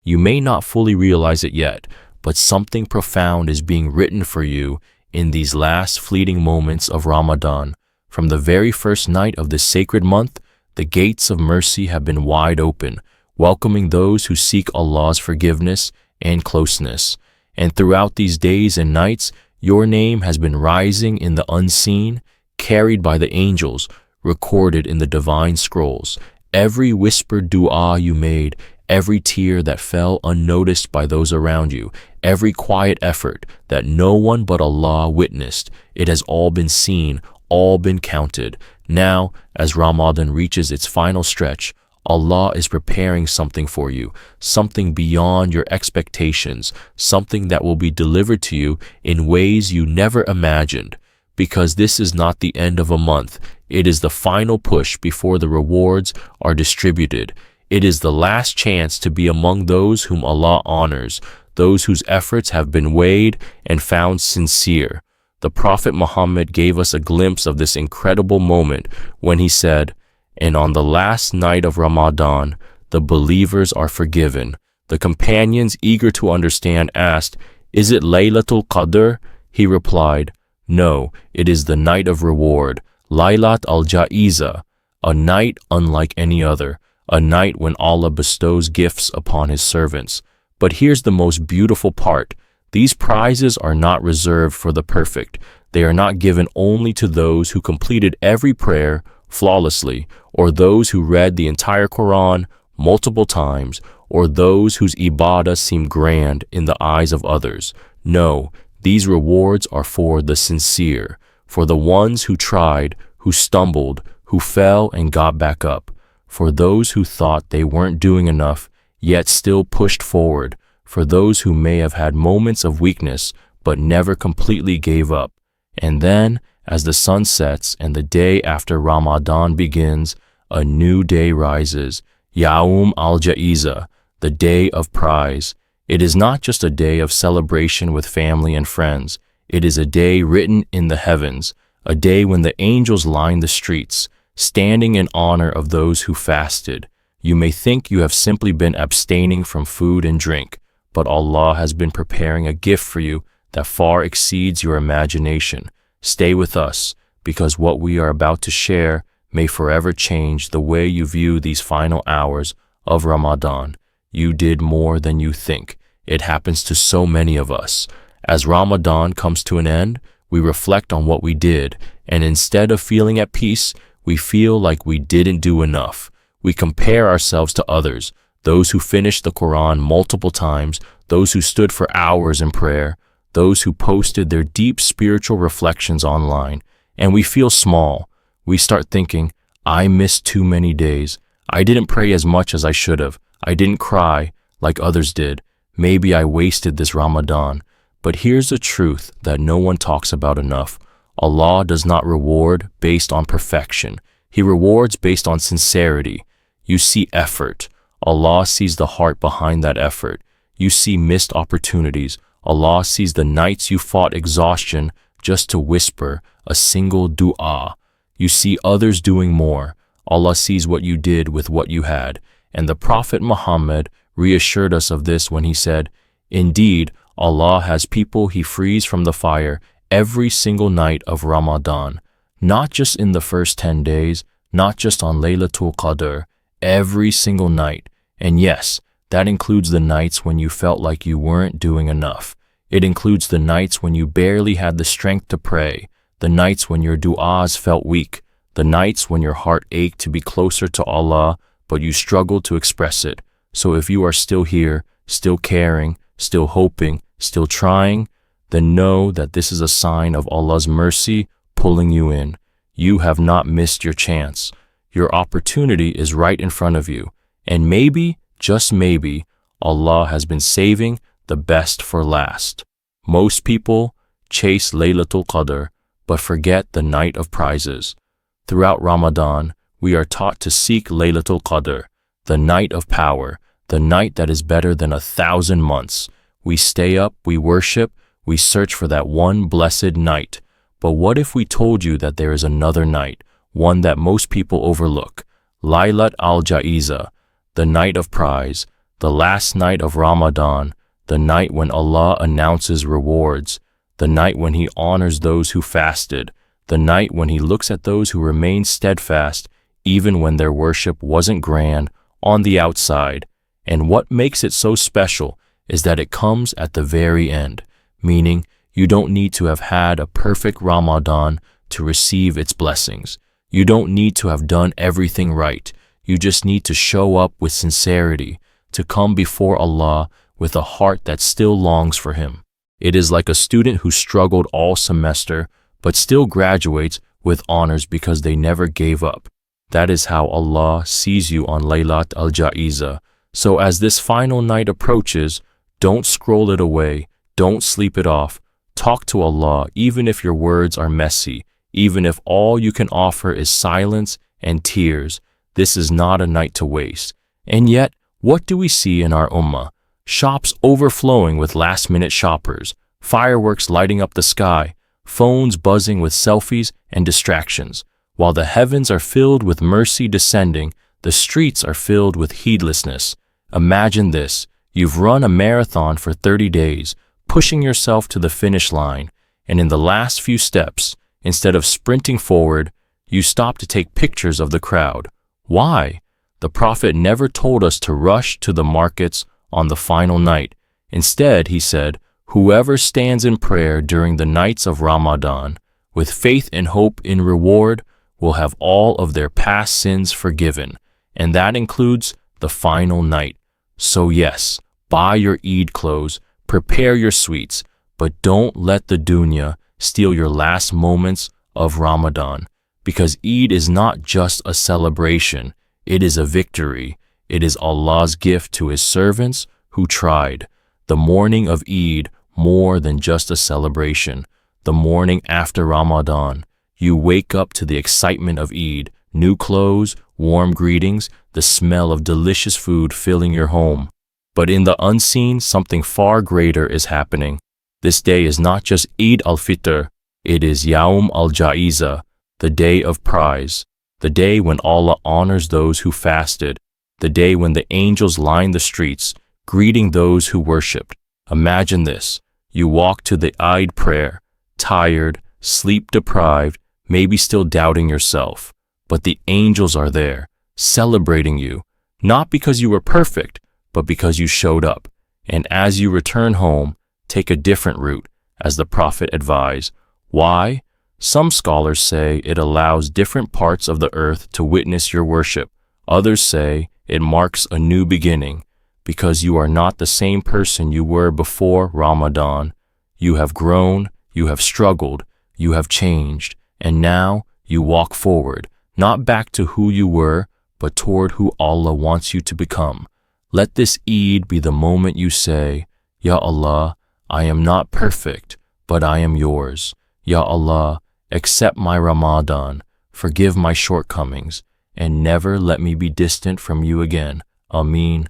You may not fully realize it yet, but something profound is being written for you in these last fleeting moments of Ramadan. From the very first night of this sacred month, the gates of mercy have been wide open, welcoming those who seek Allah's forgiveness and closeness. And throughout these days and nights, your name has been rising in the unseen, carried by the angels, recorded in the divine scrolls. Every whispered dua you made, every tear that fell unnoticed by those around you, every quiet effort that no one but Allah witnessed, it has all been seen, all been counted. Now, as Ramadan reaches its final stretch, Allah is preparing something for you, something beyond your expectations, something that will be delivered to you in ways you never imagined. Because this is not the end of a month, it is the final push before the rewards are distributed. It is the last chance to be among those whom Allah honors, those whose efforts have been weighed and found sincere. The Prophet Muhammad gave us a glimpse of this incredible moment when he said, "And on the last night of Ramadan, the believers are forgiven." The companions, eager to understand, asked, "Is it Laylatul Qadr?" He replied, "No, it is the night of reward, Laylat al-Ja'iza, a night unlike any other, a night when Allah bestows gifts upon His servants." But here's the most beautiful part. These prizes are not reserved for the perfect. They are not given only to those who completed every prayer flawlessly, or those who read the entire Quran multiple times, or those whose ibadah seemed grand in the eyes of others. No, these rewards are for the sincere, for the ones who tried, who stumbled, who fell and got back up, for those who thought they weren't doing enough, yet still pushed forward, for those who may have had moments of weakness, but never completely gave up. And then, as the sun sets and the day after Ramadan begins, a new day rises, Yawm al-Ja'iza, the day of prize. It is not just a day of celebration with family and friends. It is a day written in the heavens, a day when the angels line the streets, standing in honor of those who fasted. You may think you have simply been abstaining from food and drink, but Allah has been preparing a gift for you that far exceeds your imagination. Stay with us, because what we are about to share may forever change the way you view these final hours of Ramadan. You did more than you think. It happens to so many of us. As Ramadan comes to an end, we reflect on what we did, and instead of feeling at peace, we feel like we didn't do enough. We compare ourselves to others, those who finished the Quran multiple times, those who stood for hours in prayer, those who posted their deep spiritual reflections online, and we feel small. We start thinking, I missed too many days. I didn't pray as much as I should have. I didn't cry like others did. Maybe I wasted this Ramadan. But here's the truth that no one talks about enough. Allah does not reward based on perfection. He rewards based on sincerity. You see effort. Allah sees the heart behind that effort. You see missed opportunities. Allah sees the nights you fought exhaustion just to whisper a single dua. You see others doing more. Allah sees what you did with what you had. And the Prophet Muhammad reassured us of this when he said, "Indeed, Allah has people He frees from the fire every single night of Ramadan, not just in the first 10 days, not just on Laylatul Qadr, every single night." And yes, that includes the nights when you felt like you weren't doing enough. It includes the nights when you barely had the strength to pray, the nights when your du'as felt weak, the nights when your heart ached to be closer to Allah, but you struggled to express it. So if you are still here, still caring, still hoping, still trying, then know that this is a sign of Allah's mercy pulling you in. You have not missed your chance. Your opportunity is right in front of you. And maybe, just maybe, Allah has been saving the best for last. Most people chase Laylatul Qadr, but forget the night of prizes. Throughout Ramadan, we are taught to seek Laylatul Qadr, the night of power, the night that is better than 1,000 months. We stay up, we worship, we search for that one blessed night. But what if we told you that there is another night, one that most people overlook? Laylat al-Ja'iza, the night of prize, the last night of Ramadan, the night when Allah announces rewards, the night when He honors those who fasted, the night when He looks at those who remained steadfast, even when their worship wasn't grand on the outside. And what makes it so special is that it comes at the very end, meaning you don't need to have had a perfect Ramadan to receive its blessings. You don't need to have done everything right. You just need to show up with sincerity, to come before Allah with a heart that still longs for Him. It is like a student who struggled all semester, but still graduates with honors because they never gave up. That is how Allah sees you on Laylatul Qadr. So as this final night approaches, don't scroll it away, don't sleep it off. Talk to Allah even if your words are messy, even if all you can offer is silence and tears. This is not a night to waste. And yet, what do we see in our ummah? Shops overflowing with last-minute shoppers, fireworks lighting up the sky, phones buzzing with selfies and distractions. While the heavens are filled with mercy descending, the streets are filled with heedlessness. Imagine this. You've run a marathon for 30 days, pushing yourself to the finish line, and in the last few steps, instead of sprinting forward, you stop to take pictures of the crowd. Why? The Prophet never told us to rush to the markets on the final night. Instead, he said, whoever stands in prayer during the nights of Ramadan, with faith and hope in reward, will have all of their past sins forgiven, and that includes the final night. So yes, buy your Eid clothes, prepare your sweets, but don't let the dunya steal your last moments of Ramadan, because Eid is not just a celebration, it is a victory. It is Allah's gift to His servants who tried. The morning of Eid, more than just a celebration. The morning after Ramadan, you wake up to the excitement of Eid, new clothes, warm greetings, the smell of delicious food filling your home. But in the unseen, something far greater is happening. This day is not just Eid al-Fitr, it is Yawm al-Ja'iza, the day of prize, the day when Allah honors those who fasted, the day when the angels line the streets, greeting those who worshipped. Imagine this. You walk to the Eid prayer, tired, sleep-deprived, maybe still doubting yourself. But the angels are there, celebrating you, not because you were perfect, but because you showed up. And as you return home, take a different route, as the Prophet advised. Why? Some scholars say it allows different parts of the earth to witness your worship. Others say it marks a new beginning, because you are not the same person you were before Ramadan. You have grown, you have struggled, you have changed, and now you walk forward, not back to who you were, but toward who Allah wants you to become. Let this Eid be the moment you say, Ya Allah, I am not perfect, but I am yours. Ya Allah, accept my Ramadan, forgive my shortcomings, and never let me be distant from you again. Ameen.